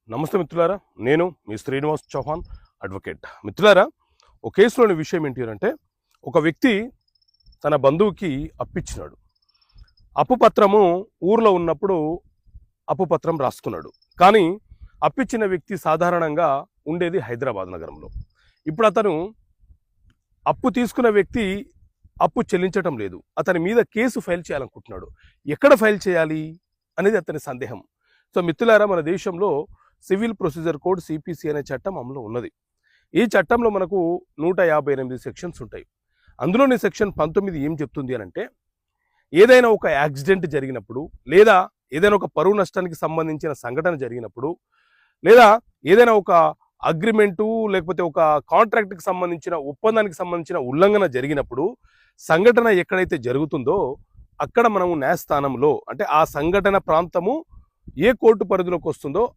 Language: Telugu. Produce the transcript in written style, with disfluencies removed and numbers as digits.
నమస్తే మిత్రులారా, నేను మీ శ్రీనివాస్ చౌహాన్ అడ్వకేట్. మిత్రులారా, ఒక కేసులోని విషయం ఏంటి అంటే, ఒక వ్యక్తి తన బంధువుకి అప్పిచ్చినాడు. అప్పు పత్రము ఊర్లో ఉన్నప్పుడు అప్పు పత్రం రాసుకున్నాడు. కానీ అప్పిచ్చిన వ్యక్తి సాధారణంగా ఉండేది హైదరాబాద్ నగరంలో. ఇప్పుడు అతను అప్పు తీసుకున్న వ్యక్తి అప్పు చెల్లించటం లేదు. అతని మీద కేసు ఫైల్ చేయాలనుకుంటున్నాడు. ఎక్కడ ఫైల్ చేయాలి అనేది అతని సందేహం. సో మిత్రులారా, మన దేశంలో సివిల్ ప్రొసీజర్ కోడ్ సిపిసి అనే చట్టం అమలు ఉన్నది. ఈ చట్టంలో మనకు 158 సెక్షన్స్ ఉంటాయి. అందులోని సెక్షన్ 19 ఏం చెప్తుంది అని అంటే, ఏదైనా ఒక యాక్సిడెంట్ జరిగినప్పుడు, లేదా ఏదైనా ఒక పరువు నష్టానికి సంబంధించిన సంఘటన జరిగినప్పుడు, లేదా ఏదైనా ఒక అగ్రిమెంటు లేకపోతే ఒక కాంట్రాక్ట్కి సంబంధించిన ఒప్పందానికి సంబంధించిన ఉల్లంఘన జరిగినప్పుడు, సంఘటన ఎక్కడైతే జరుగుతుందో అక్కడ మనము న్యాయస్థానంలో, అంటే ఆ సంఘటన ప్రాంతము ఏ కోర్టు పరిధిలోకి వస్తుందో